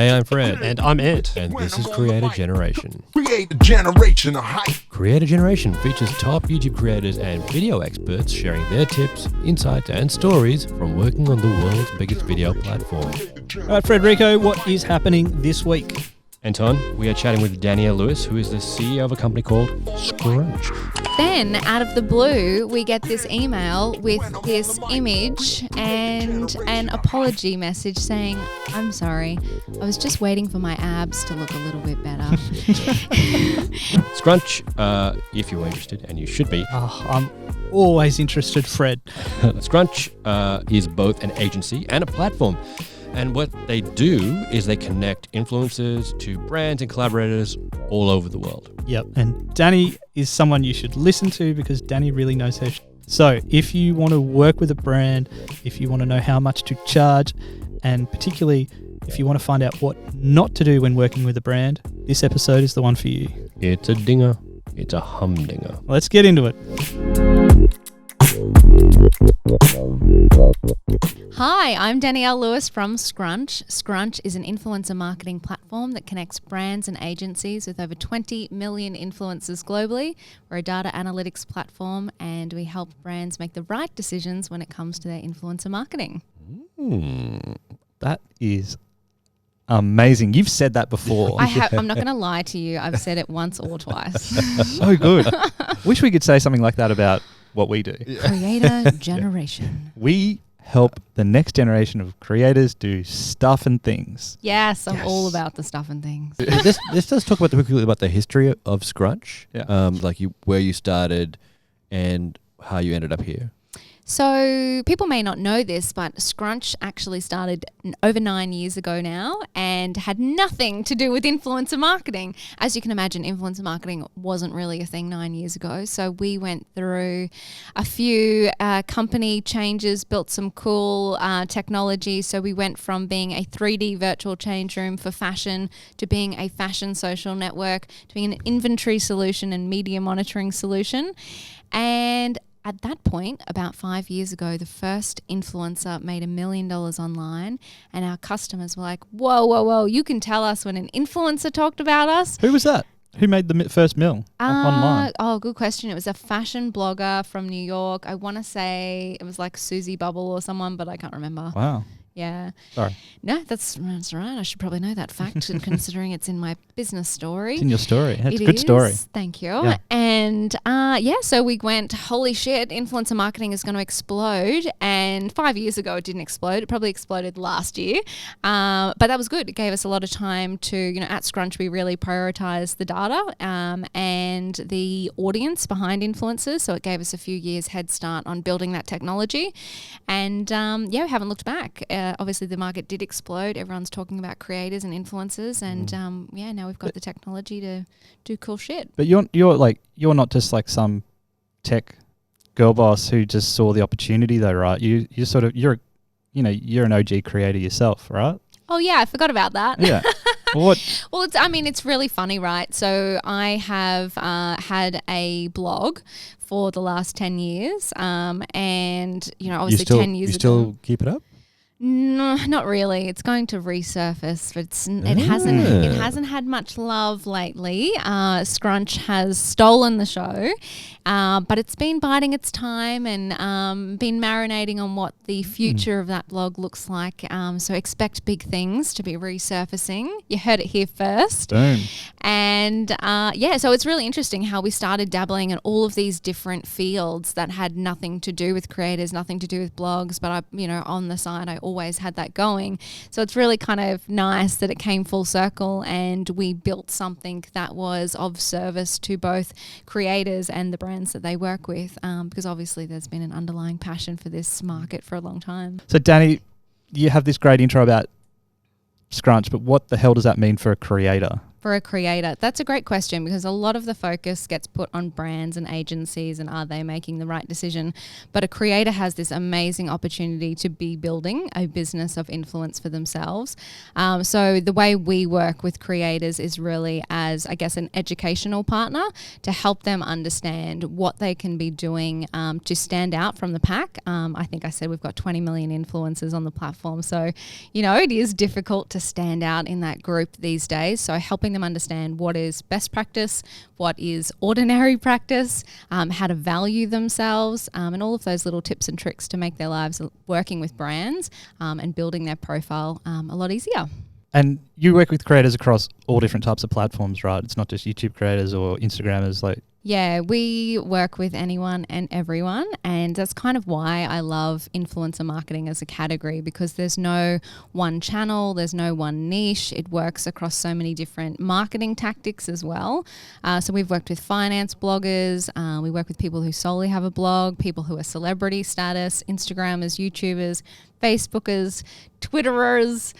Hey, I'm Fred. And I'm Ant. And this is Creator Generation. Create a generation of hype. Creator Generation features top YouTube creators and video experts sharing their tips, insights, and stories from working on the world's biggest video platform. All right, Frederico, what is happening this week? Anton, we are chatting with Danielle Lewis, who is the CEO of a company called Scrunch. Then, out of the blue, we get this email with this image and an apology message saying, I'm sorry, I was just waiting for my abs to look a little bit better. Scrunch, if you're interested, and you should be. Oh, I'm always interested, Fred. Scrunch is both an agency and a platform. And what they do is they connect influencers to brands and collaborators all over the world. Yep, and Dani is someone you should listen to because Dani really knows her So if you want to work with a brand, if you want to know how much to charge, and particularly if you want to find out what not to do when working with a brand, this episode is the one for you. It's a dinger. It's a humdinger. Let's get into it. Hi, I'm Danielle Lewis from Scrunch. Scrunch is an influencer marketing platform that connects brands and agencies with over 20 million influencers globally. We're a data analytics platform and we help brands make the right decisions when it comes to their influencer marketing. That is amazing. You've said that before. I'm not going to lie to you. I've said it once or twice. So good. Wish we could say something like that about what we do. Creator Generation. We help the next generation of creators do stuff and things. Yes, I'm all about the stuff and things. This does talk quickly about the history of Scrunch, where you started and how you ended up here. So people may not know this, but Scrunch actually started over 9 years ago now and had nothing to do with influencer marketing. As you can imagine, influencer marketing wasn't really a thing 9 years ago. So we went through a few company changes, built some cool technology. So we went from being a 3D virtual change room for fashion to being a fashion social network to being an inventory solution and media monitoring solution. And at that point, about 5 years ago, the first influencer made $1 million online and our customers were like, whoa, you can tell us when an influencer talked about us. Who was that? Who made the first mill online? Oh, good question. It was a fashion blogger from New York. I want to say it was like Susie Bubble or someone, but I can't remember. Wow. Yeah. Sorry. No, that's right. I should probably know that fact considering it's in my business story. It's in your story. It's a good story. Thank you. Yeah. And so we went, holy shit, influencer marketing is going to explode. And 5 years ago, it didn't explode. It probably exploded last year. But that was good. It gave us a lot of time to, at Scrunch, we really prioritized the data and the audience behind influencers. So it gave us a few years head start on building that technology. And we haven't looked back. Obviously, the market did explode. Everyone's talking about creators and influencers, and now we've got the technology to do cool shit. But you're not just like some tech girl boss who just saw the opportunity, though, right? You're an OG creator yourself, right? Oh yeah, I forgot about that. Yeah. Well, it's really funny, right? So I have had a blog for the last 10 years, and obviously 10 years ago. You still keep it up? No, not really. It's going to resurface, but it hasn't had much love lately. Scrunch has stolen the show, but it's been biding its time and been marinating on what the future of that blog looks like. So expect big things to be resurfacing. You heard it here first. Boom. And so it's really interesting how we started dabbling in all of these different fields that had nothing to do with creators, nothing to do with blogs, but on the side I always had that going. So it's really kind of nice that it came full circle and we built something that was of service to both creators and the brands that they work with, because obviously there's been an underlying passion for this market for a long time. So Dani, you have this great intro about Scrunch, but what the hell does that mean for a creator? for a creator? That's a great question, because a lot of the focus gets put on brands and agencies and are they making the right decision? But a creator has this amazing opportunity to be building a business of influence for themselves. So the way we work with creators is really as, I guess, an educational partner to help them understand what they can be doing to stand out from the pack. I think I said we've got 20 million influencers on the platform. So, it is difficult to stand out in that group these days. So helping them understand what is best practice, what is ordinary practice, how to value themselves, and all of those little tips and tricks to make their lives working with brands and building their profile a lot easier. And you work with creators across all different types of platforms, right? It's not just YouTube creators or Instagrammers. Yeah, we work with anyone and everyone, and that's kind of why I love influencer marketing as a category, because there's no one channel, there's no one niche. It works across so many different marketing tactics as well. So we've worked with finance bloggers, we work with people who solely have a blog, people who are celebrity status, Instagrammers, YouTubers, Facebookers, Twitterers,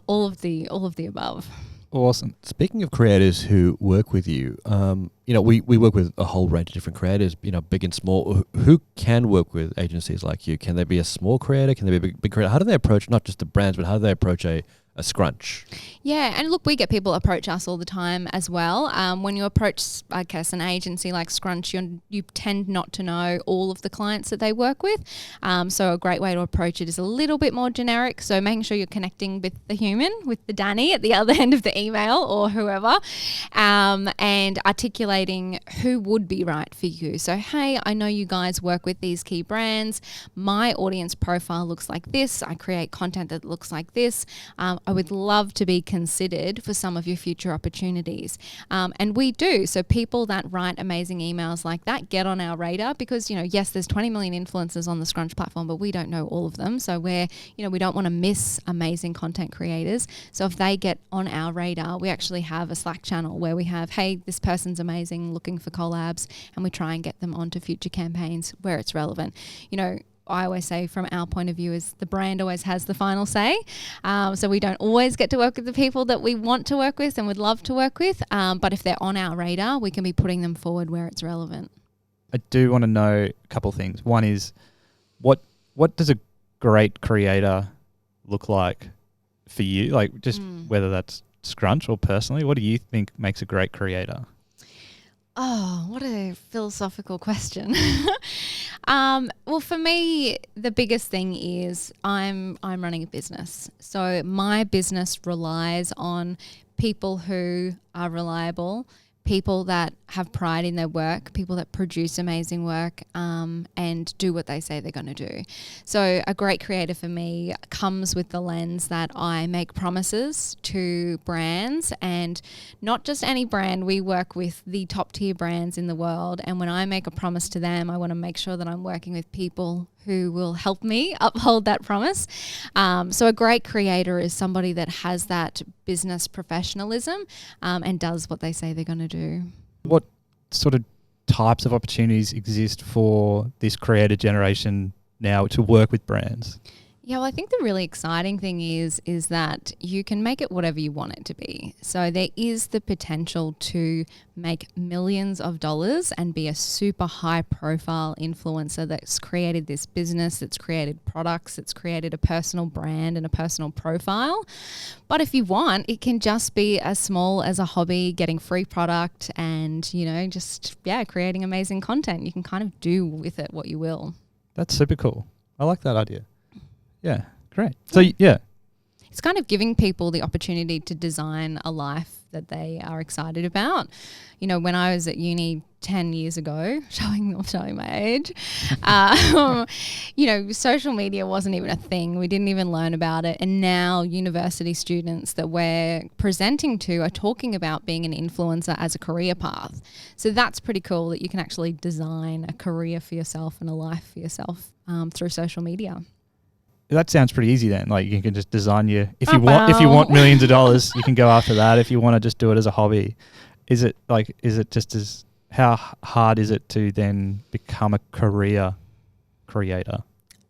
all of the above. Awesome. Speaking of creators who work with you, we work with a whole range of different creators, big and small. Who can work with agencies like you? Can they be a small creator? Can they be a big creator? How do they approach not just the brands, but how do they approach a Scrunch? Yeah, and look, we get people approach us all the time as well. When you approach, I guess, an agency like Scrunch, you tend not to know all of the clients that they work with. So a great way to approach it is a little bit more generic. So making sure you're connecting with the human, with the Dani at the other end of the email or whoever, and articulating who would be right for you. So, hey, I know you guys work with these key brands. My audience profile looks like this. I create content that looks like this. I would love to be considered for some of your future opportunities. And we do. So people that write amazing emails like that get on our radar because, yes, there's 20 million influencers on the Scrunch platform, but we don't know all of them. So we don't want to miss amazing content creators. So if they get on our radar, we actually have a Slack channel where we have, hey, this person's amazing, looking for collabs, and we try and get them onto future campaigns where it's relevant. I always say from our point of view is the brand always has the final say. So we don't always get to work with the people that we want to work with and would love to work with. But if they're on our radar, we can be putting them forward where it's relevant. I do want to know a couple of things. One is what does a great creator look like for you? Like just whether that's Scrunch or personally, what do you think makes a great creator? Oh, what a philosophical question. Well, for me, the biggest thing is I'm running a business. So my business relies on people who are reliable, people that have pride in their work, people that produce amazing work, and do what they say they're going to do. So a great creator for me comes with the lens that I make promises to brands, and not just any brand. We work with the top tier brands in the world, and when I make a promise to them, I want to make sure that I'm working with people who will help me uphold that promise. So a great creator is somebody that has that business professionalism and does what they say they're going to do. What sort of types of opportunities exist for this creator generation now to work with brands? Yeah, well, I think the really exciting thing is that you can make it whatever you want it to be. So there is the potential to make millions of dollars and be a super high profile influencer that's created this business, that's created products, that's created a personal brand and a personal profile. But if you want, it can just be as small as a hobby, getting free product and, creating amazing content. You can kind of do with it what you will. That's super cool. I like that idea. Yeah, great. So, yeah. It's kind of giving people the opportunity to design a life that they are excited about. When I was at uni 10 years ago, showing my age, social media wasn't even a thing. We didn't even learn about it. And now university students that we're presenting to are talking about being an influencer as a career path. So that's pretty cool that you can actually design a career for yourself and a life for yourself through social media. That sounds pretty easy then. Like you can just design if you want millions of dollars, you can go after that. If you want to just do it as a hobby, how hard is it to then become a career creator?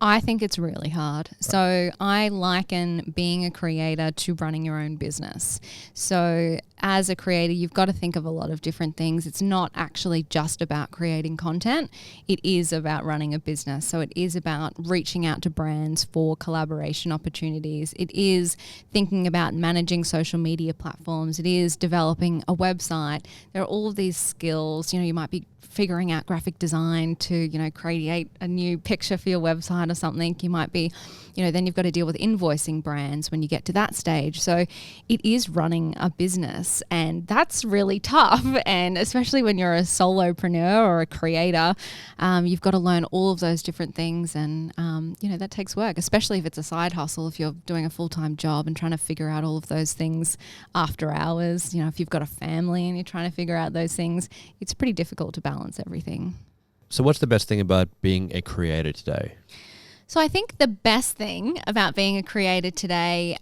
I think it's really hard. So I liken being a creator to running your own business. So as a creator, you've got to think of a lot of different things. It's not actually just about creating content. It is about running a business. So it is about reaching out to brands for collaboration opportunities. It is thinking about managing social media platforms. It is developing a website. There are all of these skills. You might be figuring out graphic design to, create a new picture for your website or something. You might be, then you've got to deal with invoicing brands when you get to that stage. So it is running a business, and that's really tough. And especially when you're a solopreneur or a creator, you've got to learn all of those different things. And, that takes work, especially if it's a side hustle, if you're doing a full-time job and trying to figure out all of those things after hours. If you've got a family and you're trying to figure out those things, it's pretty difficult to balance everything. So what's the best thing about being a creator today? So I think the best thing about being a creator today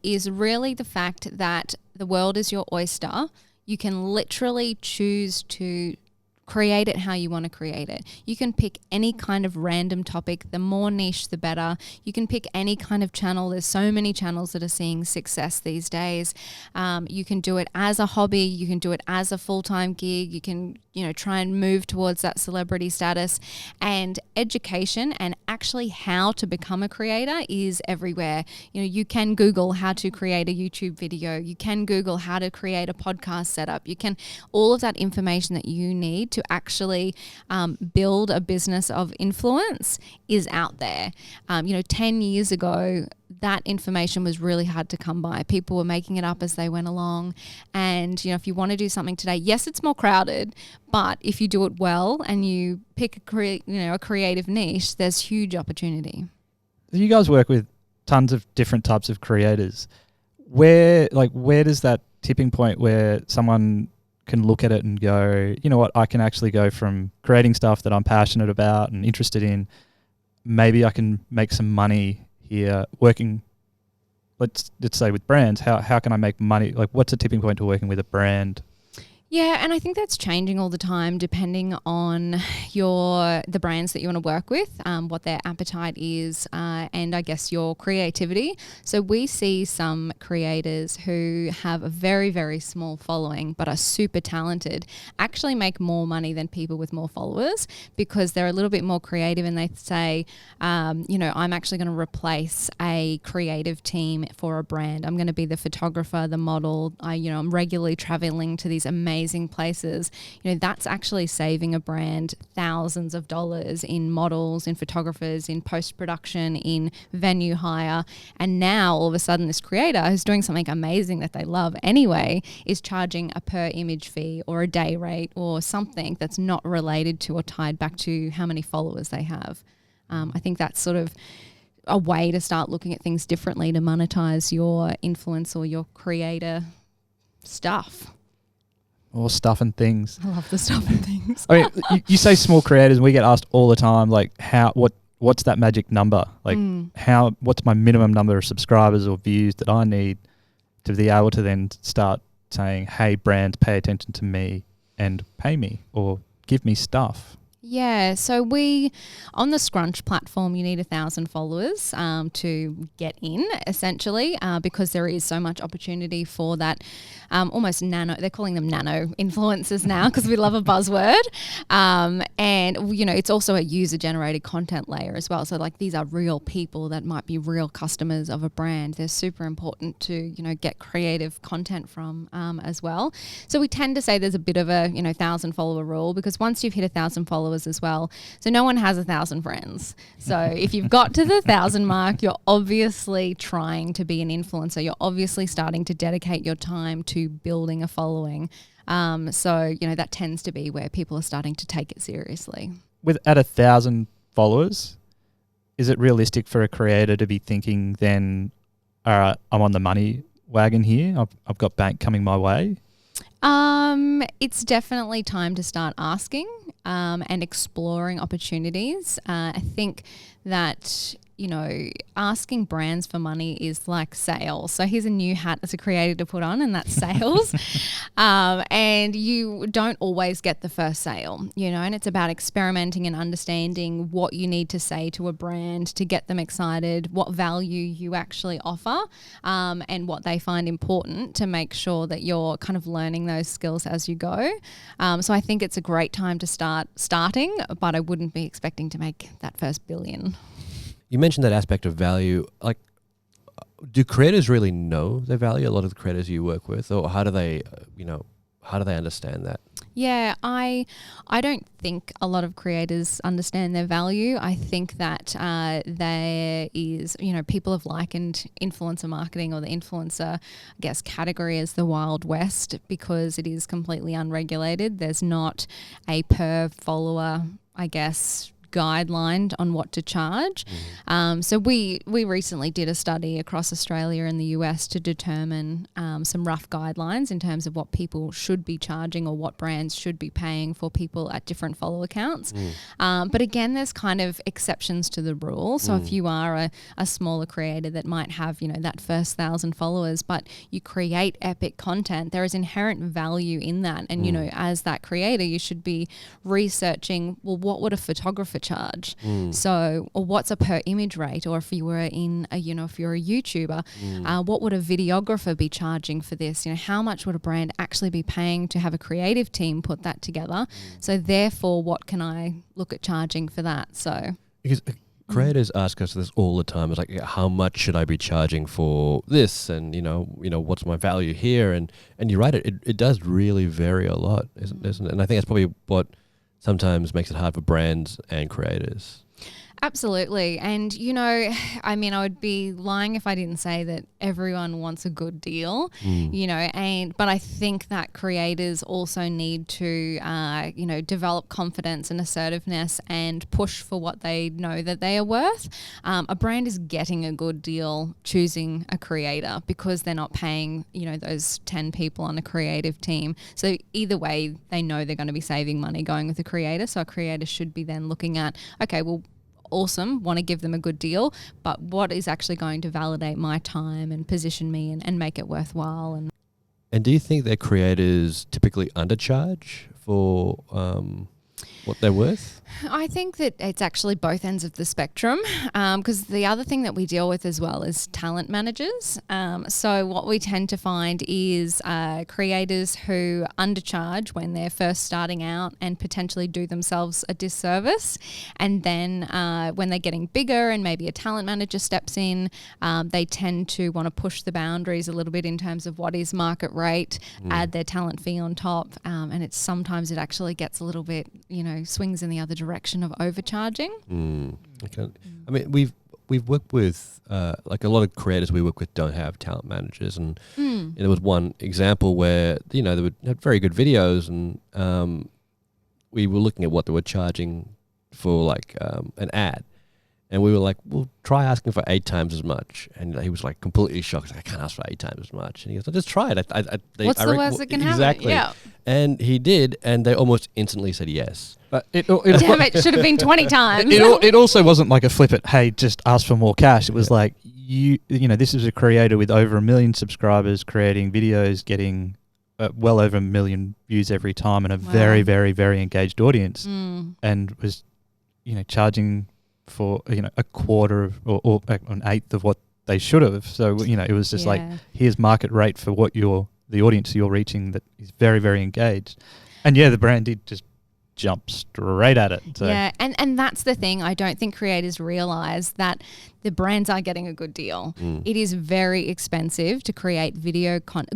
is really the fact that the world is your oyster. You can literally choose to create it how you want to create it. You can pick any kind of random topic. The more niche, the better. You can pick any kind of channel. There's so many channels that are seeing success these days. You can do it as a hobby. You can do it as a full-time gig. You can, try and move towards that celebrity status. And education and actually how to become a creator is everywhere. You can Google how to create a YouTube video. You can Google how to create a podcast setup. You can, all of that information that you need to actually build a business of influence is out there. 10 years ago, that information was really hard to come by. People were making it up as they went along. And, if you want to do something today, yes, it's more crowded, but if you do it well and you pick a creative niche, there's huge opportunity. You guys work with tons of different types of creators. Where does that tipping point where someone can look at it and go, you know what, I can actually go from creating stuff that I'm passionate about and interested in, maybe I can make some money here working, let's say with brands, how can I make money? What's a tipping point to working with a brand? Yeah, and I think that's changing all the time depending on the brands that you want to work with, what their appetite is, and I guess your creativity. So we see some creators who have a very, very small following but are super talented actually make more money than people with more followers because they're a little bit more creative and they say, I'm actually going to replace a creative team for a brand. I'm going to be the photographer, the model. I'm regularly traveling to these amazing places. That's actually saving a brand thousands of dollars in models, in photographers, in post-production, in venue hire. And now all of a sudden this creator who's doing something amazing that they love anyway is charging a per image fee or a day rate or something that's not related to or tied back to how many followers they have. I think that's sort of a way to start looking at things differently to monetize your influence or your creator stuff. Or stuff and things. I love the stuff and things. I mean, you say small creators, and we get asked all the time, what's that magic number? What's my minimum number of subscribers or views that I need to be able to then start saying, hey, brands, pay attention to me and pay me or give me stuff? Yeah, so on the Scrunch platform, you need 1,000 followers to get in, essentially, because there is so much opportunity for that almost they're calling them nano influencers now because we love a buzzword. And, it's also a user-generated content layer as well. So, these are real people that might be real customers of a brand. They're super important to, get creative content from as well. So we tend to say there's a bit of a, 1,000 follower rule because once you've hit 1,000 followers as well, so no one has 1,000 friends. So if you've got to the 1,000 mark, you're obviously trying to be an influencer. You're obviously starting to dedicate your time to building a following. So, that tends to be where people are starting to take it seriously. At 1,000 followers, is it realistic for a creator to be thinking then, all right, I'm on the money wagon here. I've got bank coming my way? It's definitely time to start asking and exploring opportunities. I think that asking brands for money is like sales. So here's a new hat as a creator to put on, and that's sales. And you don't always get the first sale, and it's about experimenting and understanding what you need to say to a brand to get them excited, what value you actually offer, and what they find important to make sure that you're kind of learning those skills as you go. So I think it's a great time to starting, but I wouldn't be expecting to make that first billion. You mentioned that aspect of value. Like, do creators really know their value? A lot of the creators you work with, or how do they, how do they understand that? Yeah, I don't think a lot of creators understand their value. I think that there is, people have likened influencer marketing or the influencer, category as the Wild West because it is completely unregulated. There's not a per follower, guideline on what to charge. So we recently did a study across Australia and the US to determine some rough guidelines in terms of what people should be charging or what brands should be paying for people at different follower counts. But again, there's kind of exceptions to the rule. So if you are a smaller creator that might have, that first 1,000 followers, but you create epic content, there is inherent value in that. And, as that creator, you should be researching, well, what would a photographer charge? So, or what's a per image rate? Or if you were in if you're a YouTuber, what would a videographer be charging for this? How much would a brand actually be paying to have a creative team put that together? So therefore, what can I look at charging for that? So because creators ask us this all the time. It's like, how much should I be charging for this? And what's my value here? And you're right, it does really vary a lot, isn't it? And I think that's probably what sometimes makes it hard for brands and creators. Absolutely. And, I would be lying if I didn't say that everyone wants a good deal, but I think that creators also need to, develop confidence and assertiveness and push for what they know that they are worth. A brand is getting a good deal choosing a creator because they're not paying, those 10 people on a creative team. So either way, they know they're going to be saving money going with a creator. So a creator should be then looking at, okay, well, awesome, want to give them a good deal, but what is actually going to validate my time and position me and make it worthwhile? And do you think that creators typically undercharge for what they're worth? I think that it's actually both ends of the spectrum because the other thing that we deal with as well is talent managers. So what we tend to find is creators who undercharge when they're first starting out and potentially do themselves a disservice. And then when they're getting bigger and maybe a talent manager steps in, they tend to want to push the boundaries a little bit in terms of what is market rate, add their talent fee on top. And sometimes it actually gets a little bit, swings in the other direction of overcharging. Okay. I mean, we've worked with like a lot of creators we work with don't have talent managers, and there was one example where they had very good videos, and we were looking at what they were charging for like an ad. And we were like, well, try asking for 8 times as much. And he was like completely shocked. He's like, I can't ask for 8 times as much. And he goes, just try it. What's the worst that can happen? Exactly. Yeah. And he did, and they almost instantly said yes. But it Damn it, should have been 20 times. It also wasn't like a flip it, hey, just ask for more cash. It was like, this is a creator with over 1 million subscribers creating videos, getting well over 1 million views every time and a very, very, very engaged audience, and was, charging for a quarter or an eighth of what they should have. So it was just like, here's market rate for what the audience you're reaching that is very, very engaged. And the brand did just jump straight at it. So. Yeah, and that's the thing. I don't think creators realize that the brands are getting a good deal. It is very expensive to create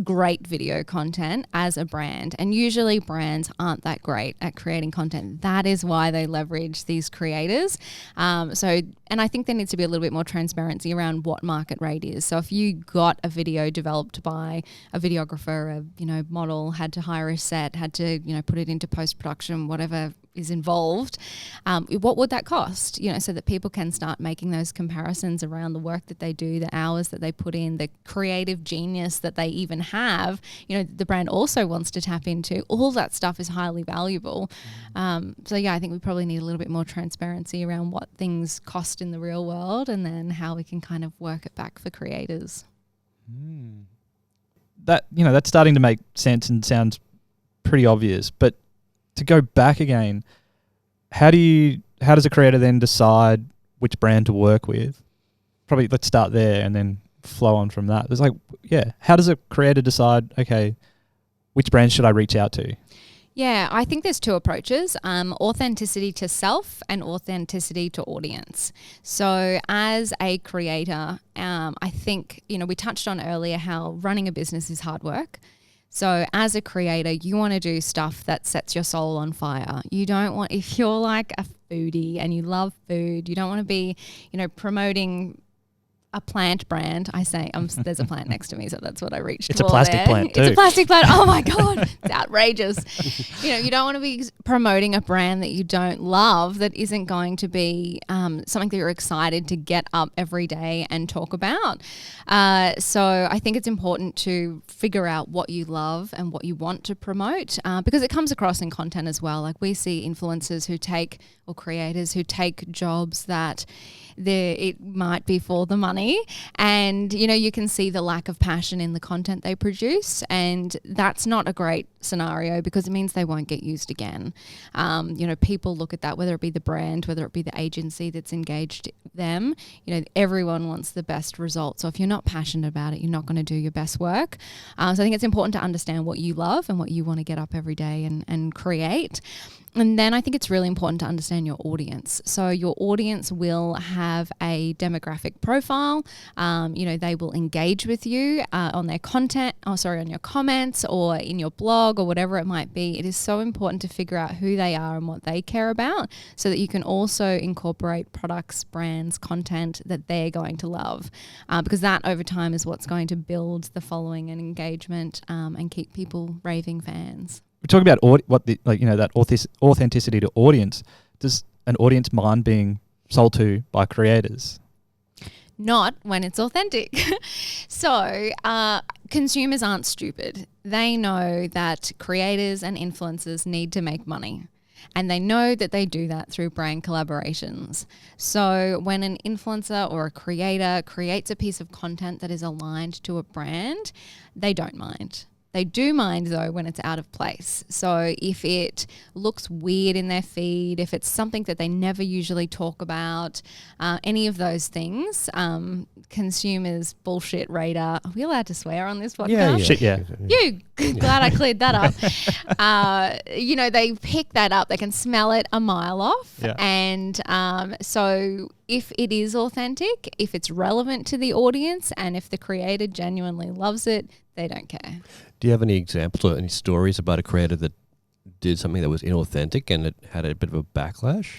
great video content as a brand, and usually brands aren't that great at creating content. That is why they leverage these creators. And I think there needs to be a little bit more transparency around what market rate is. So if you got a video developed by a videographer, a model, had to hire a set, had to put it into post-production, whatever is involved, what would that cost? So that people can start making those comparisons around the work that they do, the hours that they put in, the creative genius that they even have, the brand also wants to tap into. All that stuff is highly valuable. So I think we probably need a little bit more transparency around what things cost in the real world, and then how we can kind of work it back for creators. That's starting to make sense and sounds pretty obvious, but to go back again, how does a creator then decide which brand to work with? Probably let's start there and then flow on from that. It's how does a creator decide, okay, which brand should I reach out to? Yeah, I think there's two approaches, authenticity to self and authenticity to audience. So as a creator, I think, we touched on earlier how running a business is hard work. So as a creator, you want to do stuff that sets your soul on fire. You don't want, if you're like a foodie and you love food, you don't want to be, promoting a plant brand. I say, there's a plant next to me, so that's what I reached for. It's a plastic plant too. It's a plastic plant. Oh my God, it's outrageous. You don't want to be promoting a brand that you don't love, that isn't going to be something that you're excited to get up every day and talk about. So I think it's important to figure out what you love and what you want to promote, because it comes across in content as well. Like we see influencers or creators who take jobs that it might be for the money, and you can see the lack of passion in the content they produce, and that's not a great scenario because it means they won't get used again. People look at that, whether it be the brand, whether it be the agency that's engaged them. Everyone wants the best result. So if you're not passionate about it, you're not going to do your best work. So I think it's important to understand what you love and what you want to get up every day and create. And then I think it's really important to understand your audience. So your audience will have a demographic profile. They will engage with you on their content, on your comments or in your blog or whatever it might be. It is so important to figure out who they are and what they care about, so that you can also incorporate products, brands, content that they're going to love, because that over time is what's going to build the following and engagement, and keep people raving fans. We're talking about that authenticity to audience. Does an audience mind being sold to by creators? Not when it's authentic. So consumers aren't stupid. They know that creators and influencers need to make money. And they know that they do that through brand collaborations. So when an influencer or a creator creates a piece of content that is aligned to a brand, they don't mind. They do mind though when it's out of place. So if it looks weird in their feed, if it's something that they never usually talk about, any of those things, consumers bullshit radar. Are we allowed to swear on this podcast? Yeah. Shit, yeah. Glad I cleared that up. They pick that up. They can smell it a mile off. Yeah. And so if it is authentic, if it's relevant to the audience, and if the creator genuinely loves it, they don't care. Do you have any examples or any stories about a creator that did something that was inauthentic and it had a bit of a backlash?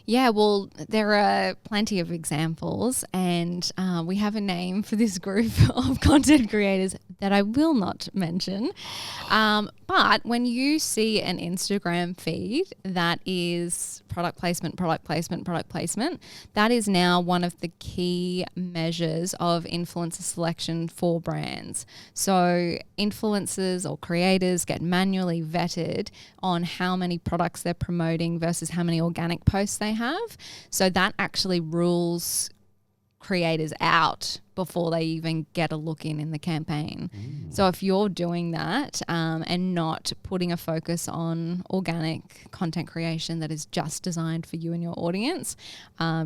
Yeah, well, there are plenty of examples, and we have a name for this group of content creators that I will not mention. But when you see an Instagram feed that is product placement, that is now one of the key measures of influencer selection for brands. So influencers or creators get manually vetted on how many products they're promoting versus how many organic posts they have. So that actually rules creators out before they even get a look in the campaign. So if you're doing that and not putting a focus on organic content creation that is just designed for you and your audience,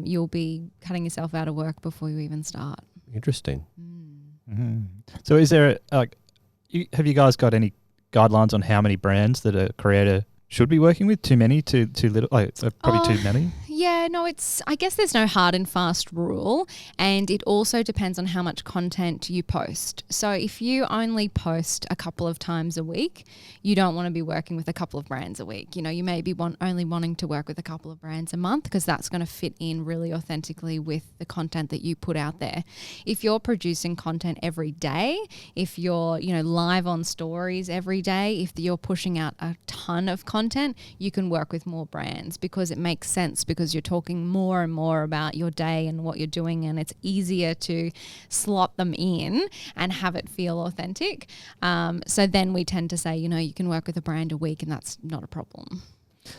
you'll be cutting yourself out of work before you even start. Interesting. Mm-hmm. So is there have you guys got any guidelines on how many brands that a creator should be working with? Too many, too little? Probably too many? Yeah, no, I guess there's no hard and fast rule, and it also depends on how much content you post. So if you only post a couple of times a week, you don't want to be working with a couple of brands a week. You know, you may be only wanting to work with a couple of brands a month, because that's going to fit in really authentically with the content that you put out there. If you're producing content every day, if you're, live on stories every day, if you're pushing out a ton of content, you can work with more brands, because it makes sense, because you're talking more and more about your day and what you're doing, and it's easier to slot them in and have it feel authentic. So then we tend to say, you can work with a brand a week, and that's not a problem.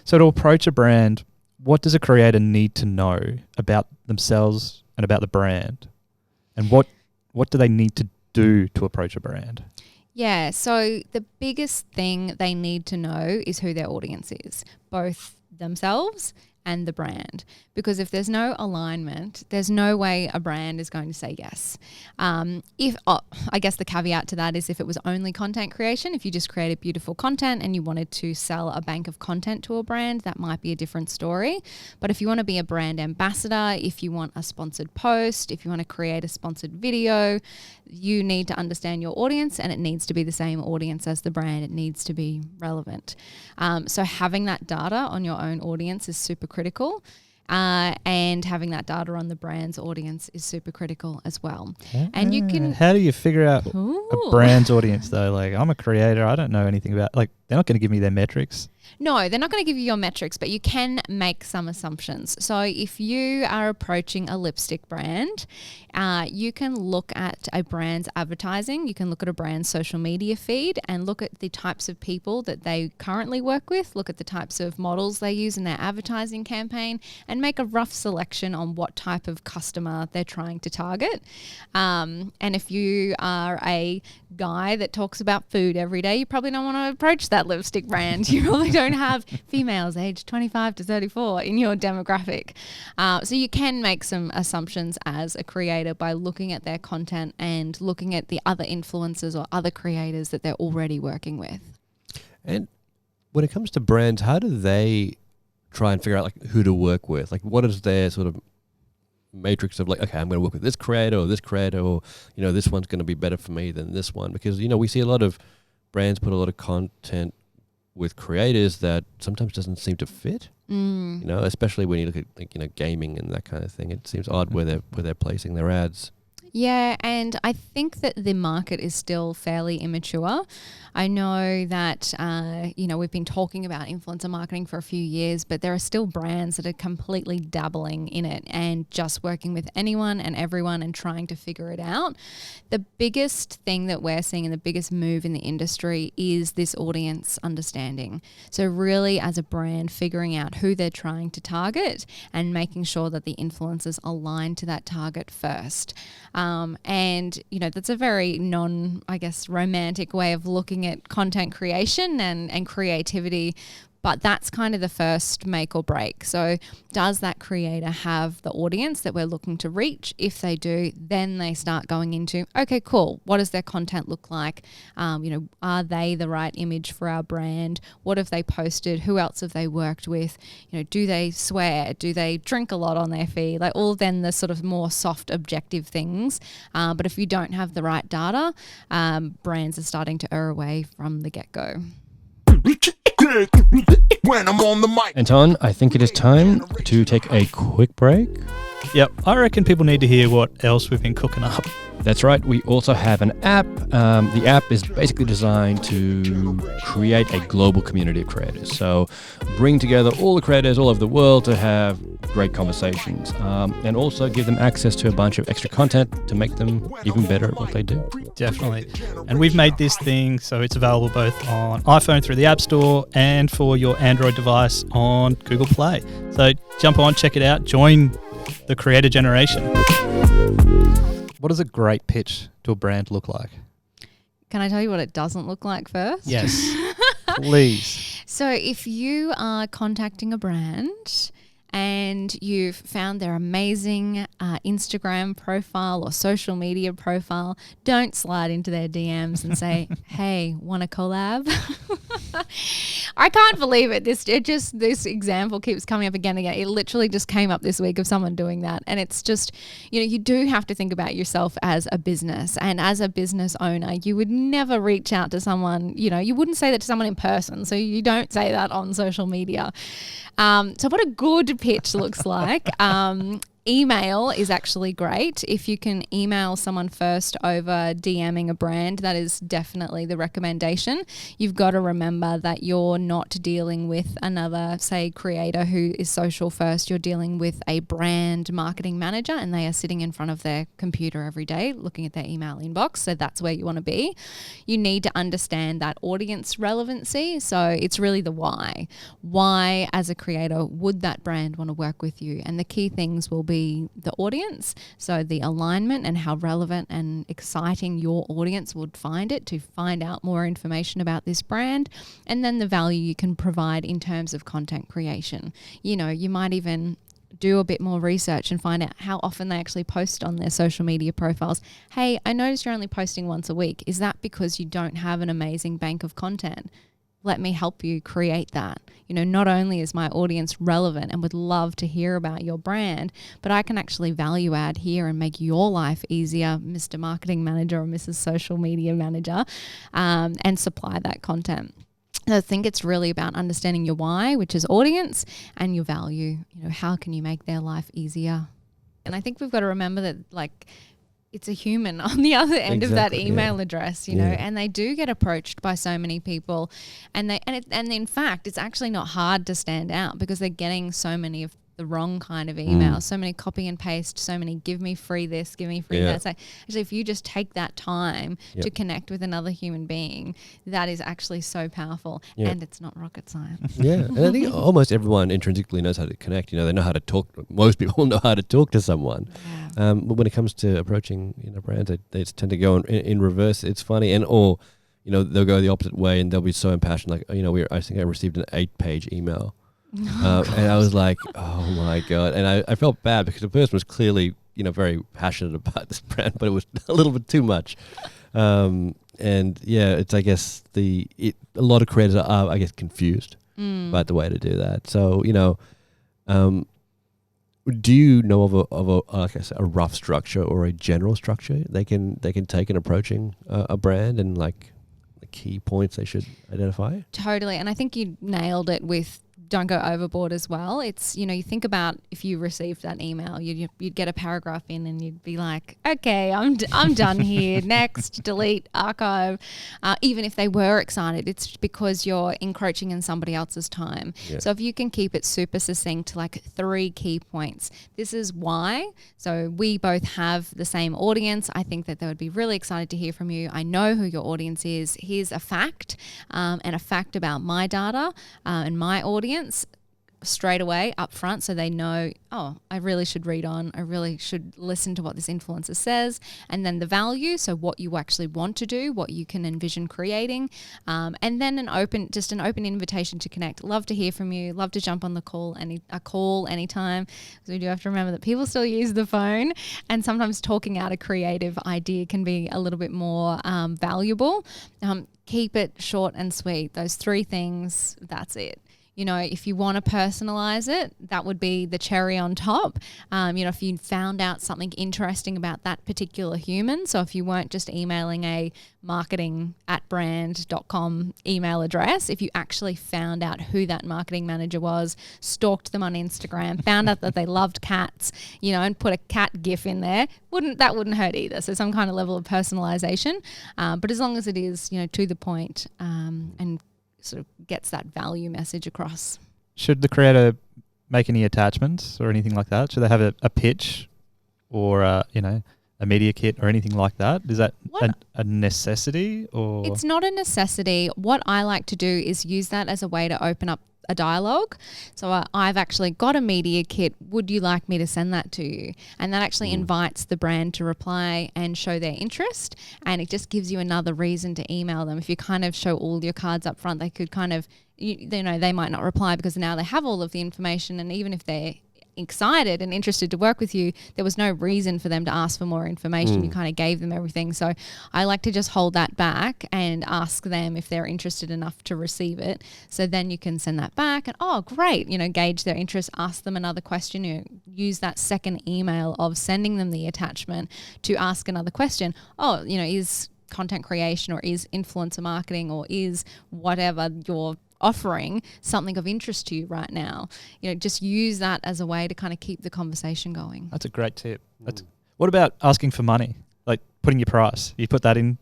So to approach a brand, what does a creator need to know about themselves and about the brand? And what do they need to do to approach a brand? Yeah, so the biggest thing they need to know is who their audience is, both themselves and the brand, because if there's no alignment, there's no way a brand is going to say yes. I guess the caveat to that is if it was only content creation, if you just created beautiful content and you wanted to sell a bank of content to a brand, that might be a different story. But if you want to be a brand ambassador, if you want a sponsored post, if you want to create a sponsored video, you need to understand your audience, and it needs to be the same audience as the brand. It needs to be relevant. So having that data on your own audience is super critical. And having that data on the brand's audience is super critical as well. And you can... How do you figure out a brand's audience though? Like, I'm a creator, I don't know anything about, they're not going to give me their metrics. No, they're not going to give you your metrics, but you can make some assumptions. So if you are approaching a lipstick brand, you can look at a brand's advertising, you can look at a brand's social media feed and look at the types of people that they currently work with, look at the types of models they use in their advertising campaign, and make a rough selection on what type of customer they're trying to target. And if you are a guy that talks about food every day, you probably don't want to approach that lipstick brand. You probably don't have females aged 25 to 34 in your demographic. So you can make some assumptions as a creator by looking at their content and looking at the other influencers or other creators that they're already working with. And when it comes to brands, how do they try and figure out who to work with? What is their sort of matrix of okay, I'm going to work with this creator, or this one's going to be better for me than this one? Because, we see a lot of brands put a lot of content with creators that sometimes doesn't seem to fit, especially when you look at gaming and that kind of thing. It seems odd where they're placing their ads. Yeah, and I think that the market is still fairly immature. I know that, we've been talking about influencer marketing for a few years, but there are still brands that are completely dabbling in it and just working with anyone and everyone and trying to figure it out. The biggest thing that we're seeing and the biggest move in the industry is this audience understanding. So really, as a brand, figuring out who they're trying to target and making sure that the influencers align to that target first. That's a very romantic way of looking at content creation and creativity, but that's kind of the first make or break. So does that creator have the audience that we're looking to reach? If they do, then they start going into, okay, cool. What does their content look like? Are they the right image for our brand? What have they posted? Who else have they worked with? Do they swear? Do they drink a lot on their feed? All then the sort of more soft objective things. But if you don't have the right data, brands are starting to err away from the get-go. When I'm on the mic. Anton, I think it is time to take a quick break. Yep, I reckon people need to hear what else we've been cooking up. That's right. We also have an app. The app is basically designed to create a global community of creators. So bring together all the creators all over the world to have great conversations, and also give them access to a bunch of extra content to make them even better at what they do. Definitely. And we've made this thing so it's available both on iPhone through the App Store and for your Android device on Google Play. So jump on, check it out, join the creator generation. What does a great pitch to a brand look like? Can I tell you what it doesn't look like first? Yes, please. So if you are contacting a brand and you've found their amazing Instagram profile or social media profile, don't slide into their DMs and say, hey, want to collab? I can't believe it. This example keeps coming up again and again. It literally just came up this week of someone doing that. And it's just, you do have to think about yourself as a business. And as a business owner, you would never reach out to someone, you wouldn't say that to someone in person. So you don't say that on social media. So what a good pitch looks like. Email is actually great. If you can email someone first over DMing a brand, that is definitely the recommendation. You've got to remember that you're not dealing with another, say, creator who is social first. You're dealing with a brand marketing manager, and they are sitting in front of their computer every day looking at their email inbox. So that's where you want to be. You need to understand that audience relevancy. So it's really the why. Why, as a creator, would that brand want to work with you? And the key things will be the audience, so the alignment and how relevant and exciting your audience would find it to find out more information about this brand, and then the value you can provide in terms of content creation. You might even do a bit more research and find out how often they actually post on their social media profiles. Hey, I noticed you're only posting once a week. Is that because you don't have an amazing bank of content? Let me help you create that. Not only is my audience relevant and would love to hear about your brand, but I can actually value add here and make your life easier, Mr. Marketing Manager or Mrs. Social Media Manager, and supply that content. So I think it's really about understanding your why, which is audience, and your value. How can you make their life easier? And I think we've got to remember that, it's a human on the other end of that email address, and they do get approached by so many people, and in fact, it's actually not hard to stand out because they're getting so many of the wrong kind of emails, so many copy and paste, so many give me free this, give me free that. So actually, if you just take that time to connect with another human being, that is actually so powerful, and it's not rocket science. And I think almost everyone intrinsically knows how to connect. They know how to talk. Most people know how to talk to someone. But when it comes to approaching brands, they tend to go in reverse. It's funny, or they'll go the opposite way, and they'll be so impassioned. I think I received an 8-page email. And I was like, oh my God. And I felt bad because the person was clearly, very passionate about this brand, but it was a little bit too much. It's, I guess, a lot of creators are, I guess, confused about the way to do that. So, do you know of a rough structure or a general structure they can take in approaching a brand, and the key points they should identify? Totally. And I think you nailed it with don't go overboard as well. It's, you think about if you received that email, you'd get a paragraph in and you'd be like, okay, I'm done here. Next, delete, archive. Even if they were excited, it's because you're encroaching in somebody else's time. So if you can keep it super succinct to 3 key points, this is why. So we both have the same audience. I think that they would be really excited to hear from you. I know who your audience is. Here's a fact, and a fact about my data and my audience straight away up front, so they know, I really should read on, I really should listen to what this influencer says. And then the value, so what you actually want to do, what you can envision creating, and then an open invitation to connect. Love to hear from you, love to jump on the call anytime, because we do have to remember that people still use the phone, and sometimes talking out a creative idea can be a little bit more valuable. Keep it short and sweet. Those 3 things, that's it. If you want to personalize it, that would be the cherry on top. If you found out something interesting about that particular human, so if you weren't just emailing a marketing@brand.com email address, if you actually found out who that marketing manager was, stalked them on Instagram, found out that they loved cats, and put a cat gif in there, wouldn't hurt either. So some kind of level of personalization, but as long as it is, to the point, and sort of gets that value message across. Should the creator make any attachments or anything like that? Should they have a pitch or a media kit or anything like that? Is that a necessity, or? It's not a necessity. What I like to do is use that as a way to open up a dialogue. So I've actually got a media kit. Would you like me to send that to you? And that actually invites the brand to reply and show their interest. And it just gives you another reason to email them. If you kind of show all your cards up front, they could kind of, they might not reply because now they have all of the information. And even if they're excited and interested to work with you, there was no reason for them to ask for more information. You kind of gave them everything. So I like to just hold that back and ask them if they're interested enough to receive it. So then you can send that back and, oh, great, gauge their interest, ask them another question. Use that second email of sending them the attachment to ask another question. Oh, is content creation or is influencer marketing or is whatever your offering something of interest to you right now? Just use that as a way to kind of keep the conversation going. That's a great tip. What about asking for money? Like putting your price? You put that in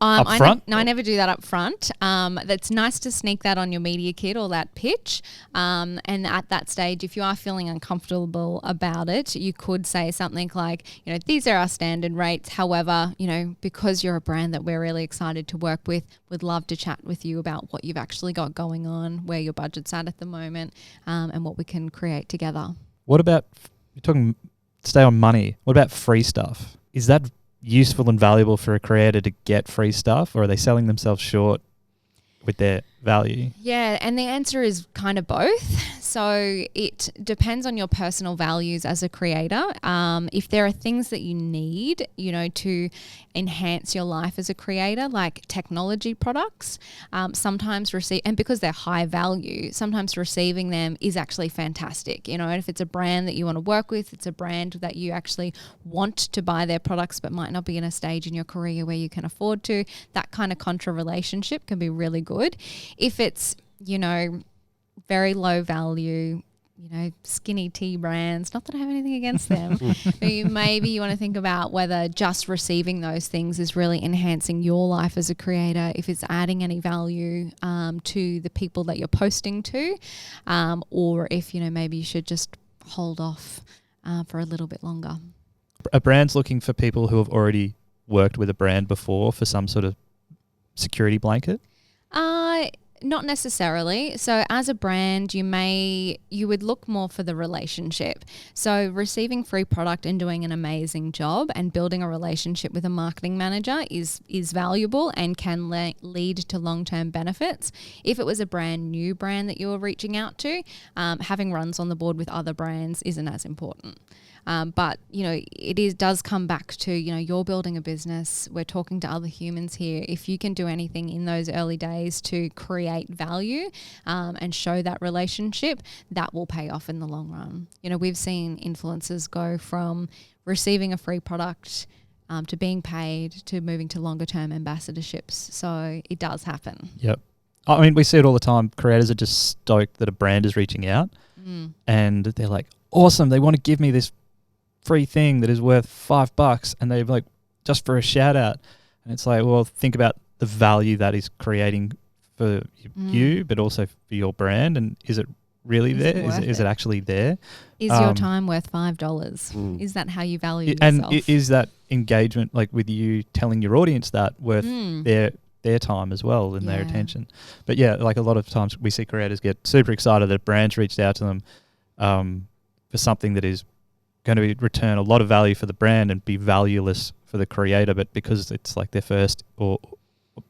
up front? I never do that up front. That's nice to sneak that on your media kit or that pitch. And at that stage, if you are feeling uncomfortable about it, you could say something like, these are our standard rates. However, because you're a brand that we're really excited to work with, we'd love to chat with you about what you've actually got going on, where your budget's at the moment, and what we can create together. What about, you're talking, stay on money. What about free stuff? Is that useful and valuable for a creator to get free stuff, or are they selling themselves short with their value? Yeah, and the answer is kind of both. So it depends on your personal values as a creator. If there are things that you need, to enhance your life as a creator, like technology products, sometimes and because they're high value, sometimes receiving them is actually fantastic. And if it's a brand that you want to work with, it's a brand that you actually want to buy their products but might not be in a stage in your career where you can afford to, that kind of contra relationship can be really good. If it's, very low value, skinny tea brands, not that I have anything against them, but maybe you want to think about whether just receiving those things is really enhancing your life as a creator, if it's adding any value to the people that you're posting to, or if, maybe you should just hold off for a little bit longer. A brand's looking for people who have already worked with a brand before for some sort of security blanket? Not necessarily. So as a brand, you would look more for the relationship. So receiving free product and doing an amazing job and building a relationship with a marketing manager is valuable and can lead to long-term benefits. If it was a brand new brand that you were reaching out to, having runs on the board with other brands isn't as important. But, does come back to, you're building a business. We're talking to other humans here. If you can do anything in those early days to create value and show that relationship, that will pay off in the long run. We've seen influencers go from receiving a free product to being paid to moving to longer term ambassadorships. So it does happen. Yep. I mean, we see it all the time. Creators are just stoked that a brand is reaching out and they're like, awesome, they want to give me this free thing that is worth $5, and they're like, just for a shout out. And it's like, well, think about the value that is creating for you, but also for your brand. And is it really there? Is it actually there? Is your time worth $5? Is that how you value yourself? And is that engagement, like with you telling your audience that, worth their time as well and their attention? But yeah, like a lot of times we see creators get super excited that brands reached out to them for something that is going to return a lot of value for the brand and be valueless for the creator, but because it's like their first or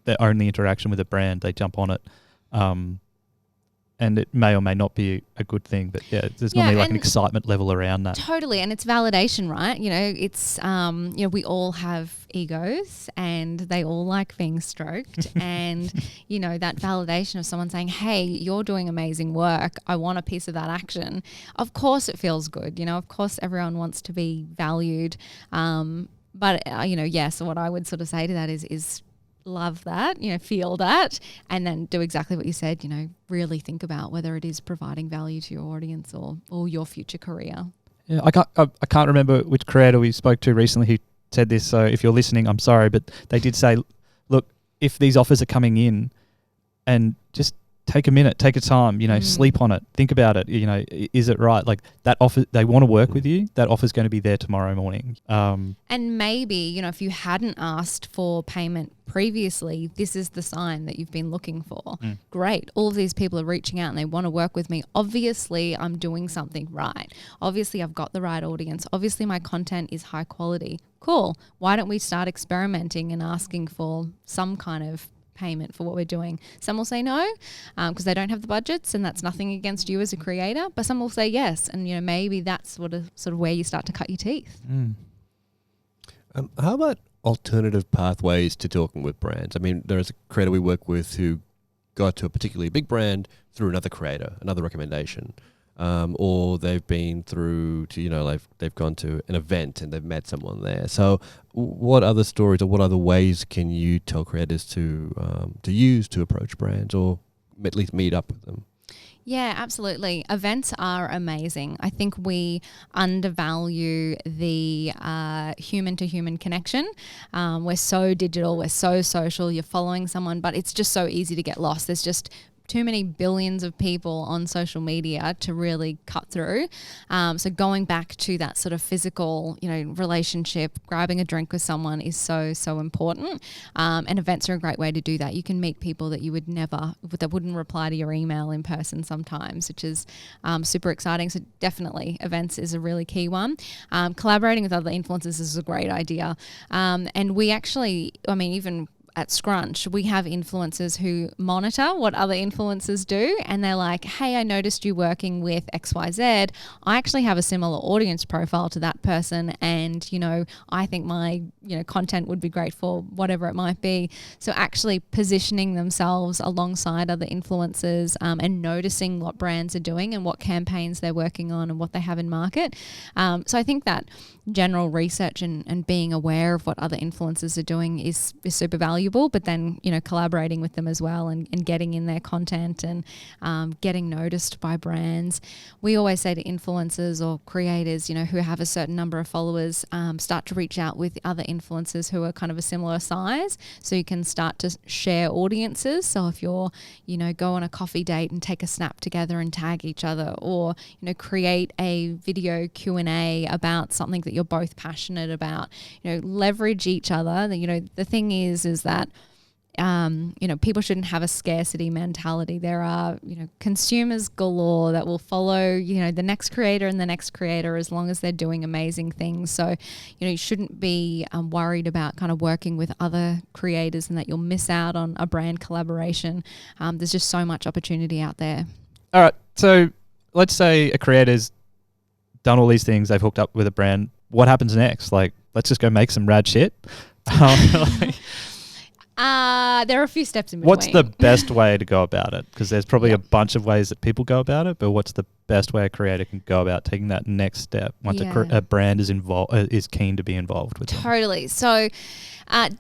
their only interaction with a brand, they jump on it. And it may or may not be a good thing, but there's normally like an excitement level around that. Totally, and it's validation, right? It's we all have egos, and they all like being stroked, and that validation of someone saying, "Hey, you're doing amazing work. I want a piece of that action." Of course, it feels good. Of course, everyone wants to be valued, but So what I would sort of say to that is love that, feel that, and then do exactly what you said, really think about whether it is providing value to your audience or your future career. Yeah, I can't remember which creator we spoke to recently who said this, so if you're listening, I'm sorry, but they did say, look, if these offers are coming in, and just take a minute, take a time, sleep on it, think about it. Is it right? Like that offer, they want to work with you. That offer's going to be there tomorrow morning. And maybe, if you hadn't asked for payment previously, this is the sign that you've been looking for. Great. All of these people are reaching out and they want to work with me. Obviously, I'm doing something right. Obviously, I've got the right audience. Obviously, my content is high quality. Cool. Why don't we start experimenting and asking for some kind of payment for what we're doing? Some will say no because they don't have the budgets, and that's nothing against you as a creator, but some will say yes, and maybe that's sort of where you start to cut your teeth. How about alternative pathways to talking with brands? I mean, there's a creator we work with who got to a particularly big brand through another creator, another recommendation, or they've been through to they've gone to an event and they've met someone there. So what other stories or what other ways can you tell creators to use to approach brands or at least meet up with them? Yeah, absolutely. Events are amazing. I think we undervalue the human-to-human connection. We're so digital, we're so social, you're following someone, but it's just so easy to get lost. There's just too many billions of people on social media to really cut through. So going back to that sort of physical, relationship, grabbing a drink with someone is so, so important. And events are a great way to do that. You can meet people that you would never, that wouldn't reply to your email in person sometimes, which is super exciting. So definitely events is a really key one. Collaborating with other influencers is a great idea. And we actually, even at Scrunch, we have influencers who monitor what other influencers do, and they're like, hey, I noticed you working with XYZ. I actually have a similar audience profile to that person, and, I think my, content would be great for whatever it might be. So actually positioning themselves alongside other influencers and noticing what brands are doing and what campaigns they're working on and what they have in market. So I think that general research and being aware of what other influencers are doing is super valuable, but then, collaborating with them as well and getting in their content and getting noticed by brands. We always say to influencers or creators, who have a certain number of followers, start to reach out with other influencers who are kind of a similar size, so you can start to share audiences. So if you're, go on a coffee date and take a snap together and tag each other, or, create a video Q&A about something that you're both passionate about, leverage each other. The thing is that people shouldn't have a scarcity mentality. There are, consumers galore that will follow, the next creator and the next creator as long as they're doing amazing things. So, you shouldn't be worried about kind of working with other creators and that you'll miss out on a brand collaboration. There's just so much opportunity out there. All right. So let's say a creator's done all these things. They've hooked up with a brand. What happens next? Like, let's just go make some rad shit. There are a few steps in between. What's the best way to go about it? Because there's probably a bunch of ways that people go about it, but what's the best way a creator can go about taking that next step once a brand is keen to be involved with them? Totally. So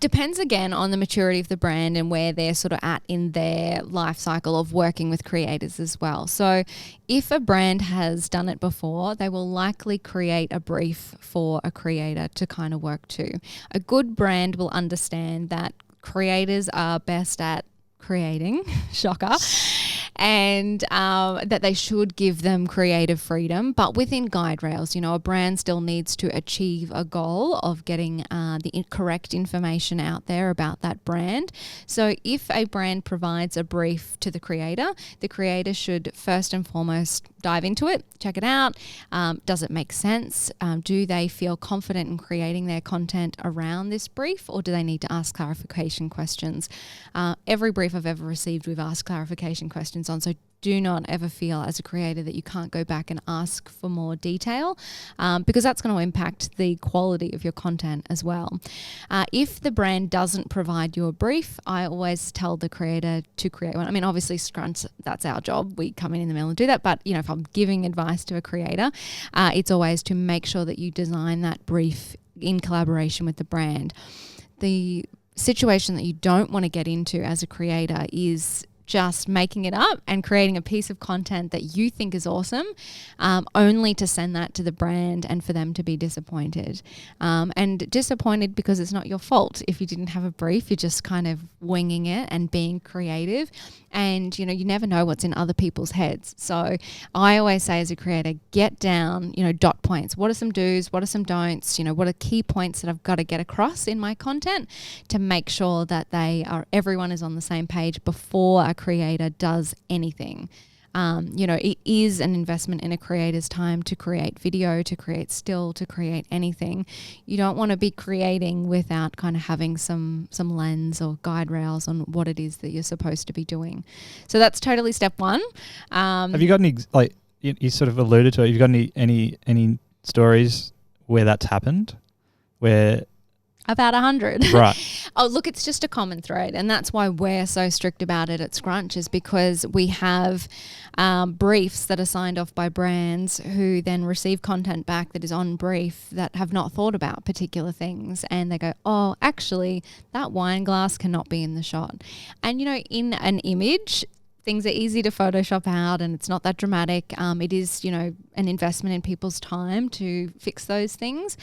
depends again on the maturity of the brand and where they're sort of at in their life cycle of working with creators as well. So if a brand has done it before, they will likely create a brief for a creator to kind of work to. A good brand will understand that creators are best at creating, shocker, and that they should give them creative freedom, but within guide rails. A brand still needs to achieve a goal of getting the correct information out there about that brand. So if a brand provides a brief to the creator should first and foremost dive into it, check it out. Does it make sense? Do they feel confident in creating their content around this brief, or do they need to ask clarification questions? Every brief I've ever received, we've asked clarification questions on. So do not ever feel as a creator that you can't go back and ask for more detail, because that's going to impact the quality of your content as well. If the brand doesn't provide you a brief, I always tell the creator to create one. Obviously Scrunch, that's our job. We come in the middle and do that. But, if I'm giving advice to a creator, it's always to make sure that you design that brief in collaboration with the brand. The situation that you don't want to get into as a creator is just making it up and creating a piece of content that you think is awesome, only to send that to the brand and for them to be disappointed. And disappointed because it's not your fault. If you didn't have a brief, you're just kind of winging it and being creative. And, you know, you never know what's in other people's heads. So I always say as a creator, get down, you know, dot points. What are some do's? What are some don'ts? You know, what are key points that I've got to get across in my content to make sure that everyone is on the same page before a creator does anything. You know, it is an investment in a creator's time to create video, to create still, to create anything. You don't want to be creating without kind of having some lens or guide rails on what it is that you're supposed to be doing. So that's totally step one. Have you got any, like you sort of alluded to it, have you got any stories where that's happened? Where about 100. Right. Oh, look, it's just a common thread. And that's why we're so strict about it at Scrunch, is because we have briefs that are signed off by brands who then receive content back that is on brief that have not thought about particular things. And they go, oh, actually, that wine glass cannot be in the shot. And, you know, in an image, things are easy to Photoshop out and it's not that dramatic. It is, you know, an investment in people's time to fix those things.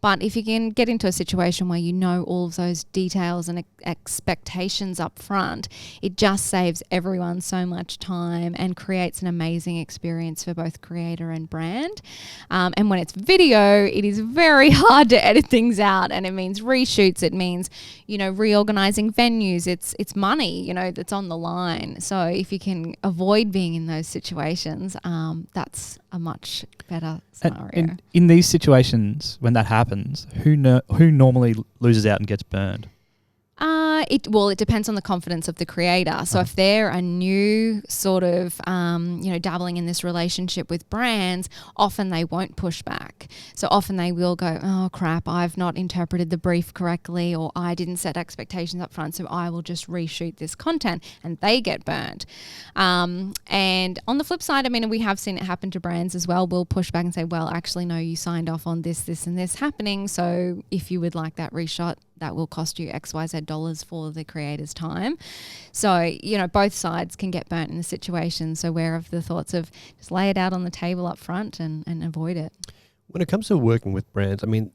But if you can get into a situation where you know all of those details and expectations up front, it just saves everyone so much time and creates an amazing experience for both creator and brand. And when it's video, it is very hard to edit things out, and it means reshoots. It means, you know, reorganizing venues. It's money, you know, that's on the line. So if you can avoid being in those situations, that's a much better scenario. And in these situations, when that happens, who normally loses out and gets burned? It depends on the confidence of the creator. So if they're a new sort of, dabbling in this relationship with brands, often they won't push back. So often they will go, oh crap, I've not interpreted the brief correctly, or I didn't set expectations up front, so I will just reshoot this content, and they get burnt. And on the flip side, I mean, we have seen it happen to brands as well. We'll push back and say, well, actually, no, you signed off on this, and this happening. So if you would like that reshot, that will cost you XYZ dollars for the creator's time. So, you know, both sides can get burnt in the situation. So aware of the thoughts of just lay it out on the table up front and avoid it. When it comes to working with brands, I mean,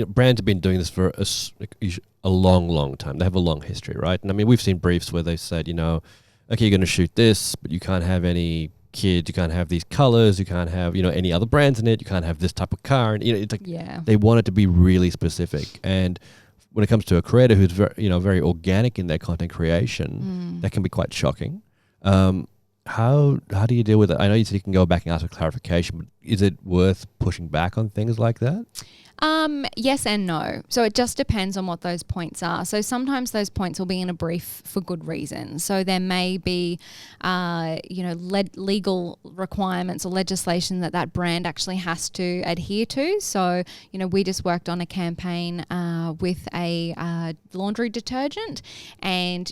brands have been doing this for a long, long time. They have a long history, right? And I mean, we've seen briefs where they said, you know, okay, you're going to shoot this, but you can't have any kids, you can't have these colors, you can't have, you know, any other brands in it, you can't have this type of car, and, you know, it's like they want it to be really specific. And when it comes to a creator who's very organic in their content creation, that can be quite shocking. How do you deal with it? I know you said you can go back and ask for clarification, but is it worth pushing back on things like that? Yes and no. So it just depends on what those points are. So sometimes those points will be in a brief for good reason. So there may be, legal requirements or legislation that brand actually has to adhere to. So, you know, we just worked on a campaign with a laundry detergent, and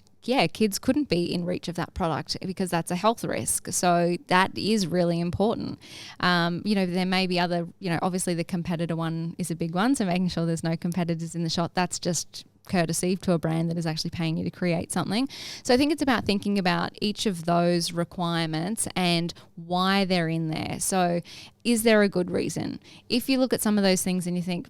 kids couldn't be in reach of that product because that's a health risk. So that is really important. There may be other, obviously the competitor one is a big one. So making sure there's no competitors in the shot, that's just courtesy to a brand that is actually paying you to create something. So I think it's about thinking about each of those requirements and why they're in there. So is there a good reason? If you look at some of those things and you think,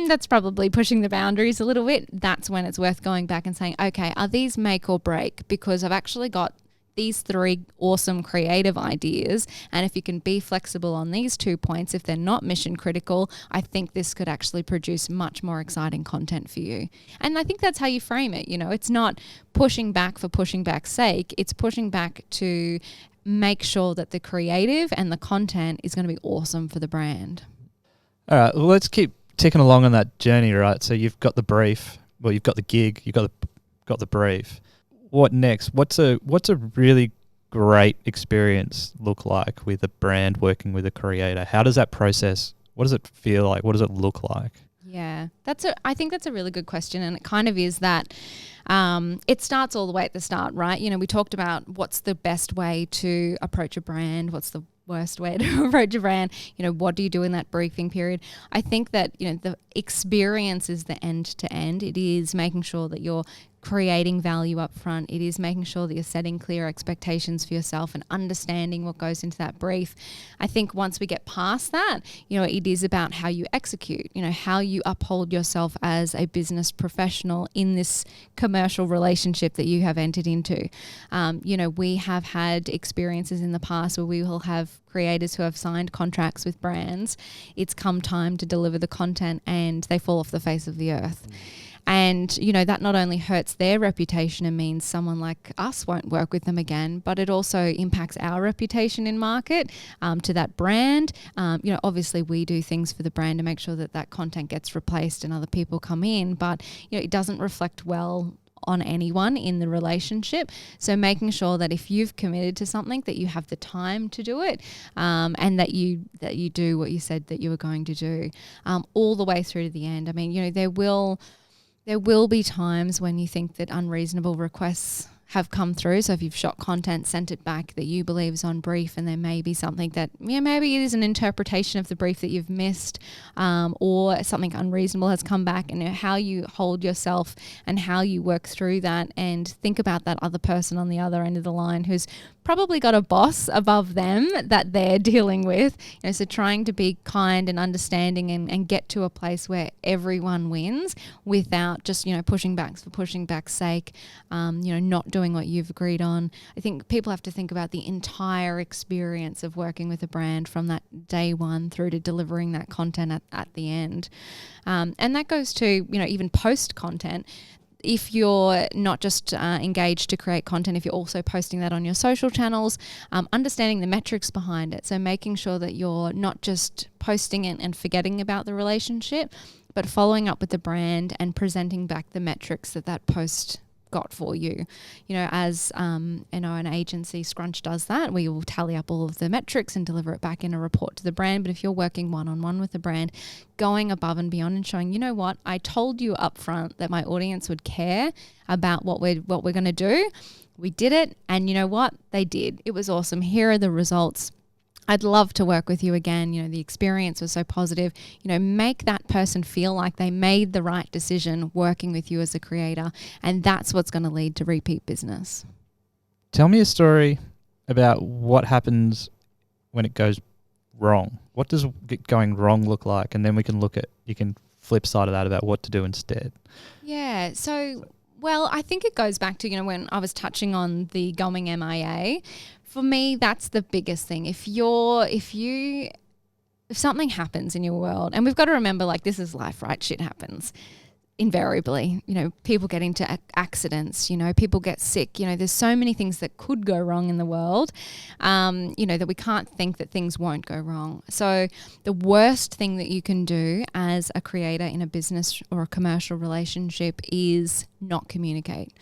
that's probably pushing the boundaries a little bit, that's when it's worth going back and saying, okay, are these make or break? Because I've actually got these 3 awesome creative ideas, and if you can be flexible on these 2 points, if they're not mission critical, I think this could actually produce much more exciting content for you. And I think that's how you frame it. You know, it's not pushing back for pushing back's sake. It's pushing back to make sure that the creative and the content is going to be awesome for the brand. All right, well, let's keep ticking along on that journey, right? So you've got the brief, well, you've got the gig, you've got the brief. What next? What's a really great experience look like with a brand working with a creator? How does that process, what does it feel like? What does it look like? Yeah, I think that's a really good question, and it kind of is that it starts all the way at the start, right? You know, we talked about what's the best way to approach a brand, what's the worst way to approach a brand, what do you do in that briefing period? I think that, the experience is the end to end. It is making sure that you're creating value up front. It is making sure that you're setting clear expectations for yourself and understanding what goes into that brief. I think once we get past that, it is about how you execute, how you uphold yourself as a business professional in this commercial relationship that you have entered into. We have had experiences in the past where we will have creators who have signed contracts with brands. It's come time to deliver the content and they fall off the face of the earth. And, that not only hurts their reputation and means someone like us won't work with them again, but it also impacts our reputation in market to that brand. Obviously we do things for the brand to make sure that that content gets replaced and other people come in, but, it doesn't reflect well on anyone in the relationship. So making sure that if you've committed to something, that you have the time to do it, and that you do what you said that you were going to do, all the way through to the end. I mean, there will be times when you think that unreasonable requests have come through. So if you've shot content, sent it back that you believe is on brief, and there may be something that, maybe it is an interpretation of the brief that you've missed, or something unreasonable has come back, and how you hold yourself and how you work through that, and think about that other person on the other end of the line who's probably got a boss above them that they're dealing with. So trying to be kind and understanding and get to a place where everyone wins without just, pushing backs for pushing back's sake, not doing what you've agreed on. I think people have to think about the entire experience of working with a brand from that day one through to delivering that content at the end. And that goes to, even post content. If you're not just engaged to create content, if you're also posting that on your social channels, understanding the metrics behind it. So making sure that you're not just posting it and forgetting about the relationship, but following up with the brand and presenting back the metrics that post got for you. As an agency, Scrunch does that. We will tally up all of the metrics and deliver it back in a report to the brand. But if you're working one-on-one with the brand, going above and beyond and showing, what, I told you up front that my audience would care about what we're going to do. We did it, and what? They did. It was awesome. Here are the results. I'd love to work with you again. The experience was so positive. Make that person feel like they made the right decision working with you as a creator. And that's what's going to lead to repeat business. Tell me a story about what happens when it goes wrong. What does going wrong look like? And then you can flip side of that about what to do instead. Yeah. So, well, I think it goes back to, when I was touching on the going MIA. For me, that's the biggest thing. If something happens in your world, and we've got to remember, this is life, right? Shit happens invariably. People get into accidents, people get sick. There's so many things that could go wrong in the world, that we can't think that things won't go wrong. So the worst thing that you can do as a creator in a business or a commercial relationship is not communicate.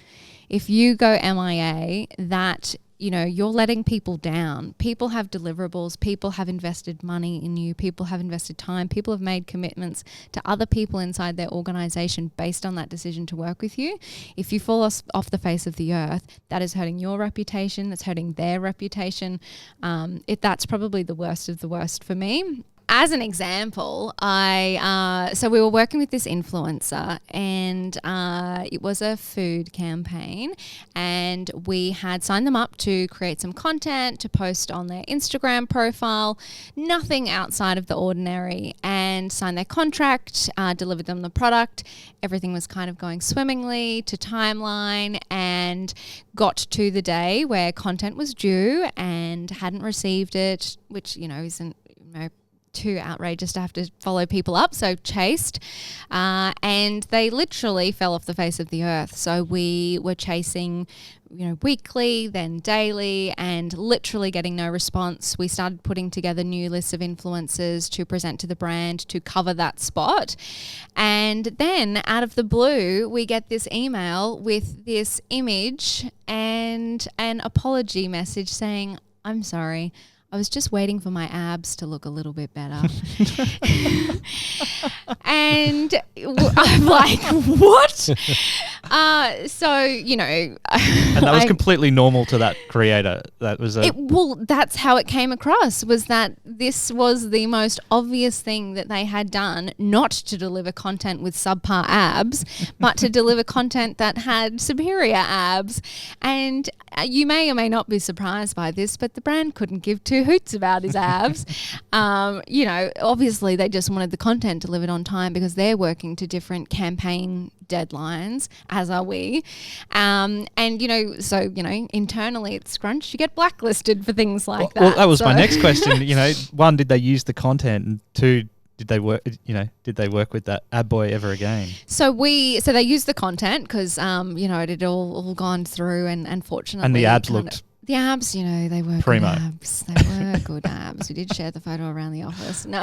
If you go MIA, that you're letting people down. People have deliverables. People have invested money in you. People have invested time. People have made commitments to other people inside their organization based on that decision to work with you. If you fall off the face of the earth, that is hurting your reputation. That's hurting their reputation. That's probably the worst of the worst for me. As an example, so we were working with this influencer, and it was a food campaign, and we had signed them up to create some content to post on their Instagram profile, nothing outside of the ordinary, and signed their contract, delivered them the product. Everything was kind of going swimmingly to timeline, and got to the day where content was due and hadn't received it, which, isn't, too outrageous to have to follow people up, so chased, and they literally fell off the face of the earth. So we were chasing, weekly, then daily, and literally getting no response. We started putting together new lists of influencers to present to the brand to cover that spot, and then out of the blue we get this email with this image and an apology message saying, "I'm sorry, I was just waiting for my abs to look a little bit better. And I'm like, what? So, you know. And that was completely normal to that creator. That was well, that's how it came across, was that this was the most obvious thing that they had done, not to deliver content with subpar abs, but to deliver content that had superior abs. And you may or may not be surprised by this, but the brand couldn't give two hoots about his abs. You know, obviously they just wanted the content delivered on time because they're working to different campaign deadlines, as are we. And, you know, so, you know, internally at Scrunch, you get blacklisted for things like that. Well, that was my next question. You know, one, did they use the content? And two, did they work? You know, did they work with that ab boy ever again? So they used the content because you know, it had all gone through, and fortunately, and the abs looked. The abs, you know, they were primo. Good abs. They were good abs. We did share the photo around the office. No,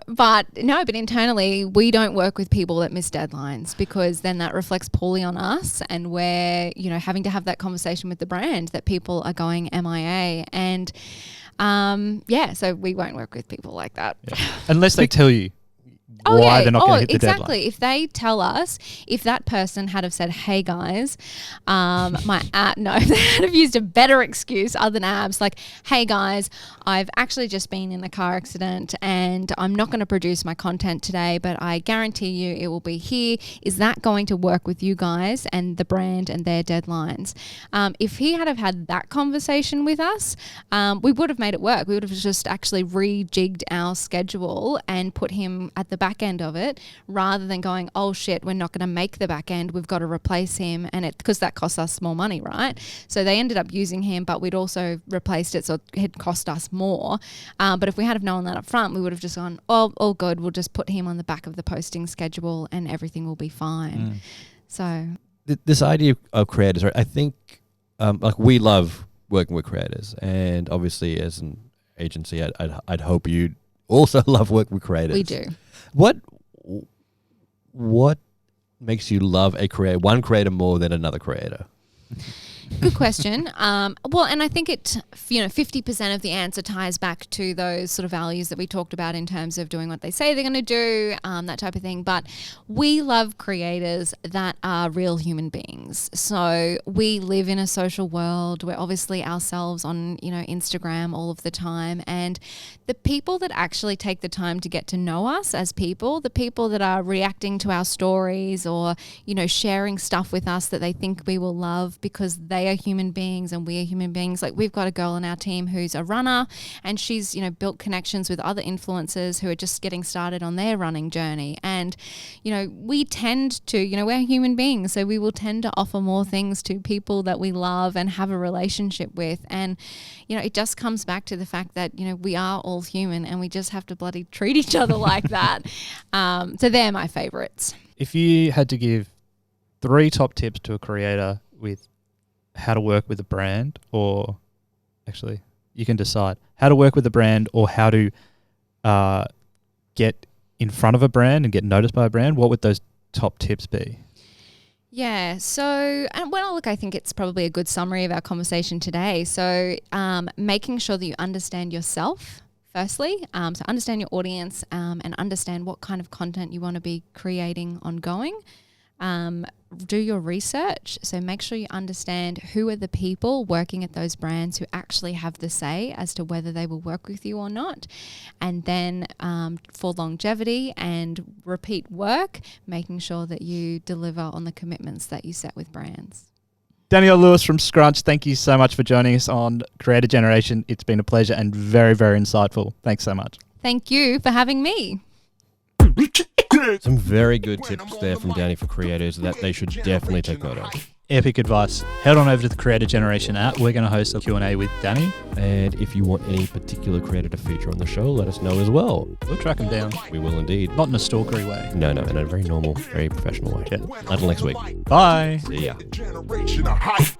but internally, we don't work with people that miss deadlines, because then that reflects poorly on us, and we're, you know, having to have that conversation with the brand that people are going MIA, and so we won't work with people like that. Yeah. Unless they tell you why they're not going to hit the exactly. deadline. If they tell us, if that person had have said, hey guys, if they had have used a better excuse other than abs, like, hey guys, I've actually just been in a car accident and I'm not going to produce my content today, but I guarantee you it will be here. Is that going to work with you guys and the brand and their deadlines? If he had have had that conversation with us, we would have made it work. We would have just actually rejigged our schedule and put him at the back end of it, rather than going, oh shit, we're not going to make the back end, we've got to replace him, and because that costs us more money, right? So they ended up using him, but we'd also replaced it, so it had cost us more. But if we had have known that up front, we would have just gone, oh, all good, we'll just put him on the back of the posting schedule and everything will be fine. So this idea of creators, right? I think like we love working with creators, and obviously as an agency, I'd hope you'd also love working with creators. we do. What makes you love one creator more than another creator? Good question. Well, and I think 50% of the answer ties back to those sort of values that we talked about in terms of doing what they say they're going to do, that type of thing. But we love creators that are real human beings. So we live in a social world. We're obviously ourselves on, you know, Instagram all of the time. And the people that actually take the time to get to know us as people, the people that are reacting to our stories or, you know, sharing stuff with us that they think we will love because they are human beings and we are human beings. Like, we've got a girl on our team who's a runner, and she's, you know, built connections with other influencers who are just getting started on their running journey. And, you know, we tend to, you know, we're human beings, so we will tend to offer more things to people that we love and have a relationship with. And, you know, it just comes back to the fact that, you know, we are all human and we just have to bloody treat each other like that. So they're my favorites. If you had to give 3 top tips to a creator with how to work with a brand, or actually you can decide how to work with a brand or how to get in front of a brand and get noticed by a brand, what would those top tips be? Yeah, so, well, look, I think it's probably a good summary of our conversation today. So making sure that you understand yourself, firstly, so understand your audience and understand what kind of content you want to be creating ongoing. Do your research. So make sure you understand who are the people working at those brands who actually have the say as to whether they will work with you or not. And then for longevity and repeat work, making sure that you deliver on the commitments that you set with brands. Danielle Lewis from Scrunch, thank you so much for joining us on Creator Generation. It's been a pleasure and very, very insightful. Thanks so much. Thank you for having me. Some very good tips there from Dani for creators that they should definitely take note of. Epic advice. Head on over to the Creator Generation app. We're going to host a Q&A with Dani. And if you want any particular creator to feature on the show, let us know as well. We'll track them down. We will indeed. Not in a stalkery way. No, in a very normal, very professional way. Yeah. Until next week. Bye. See ya. Generation of hype.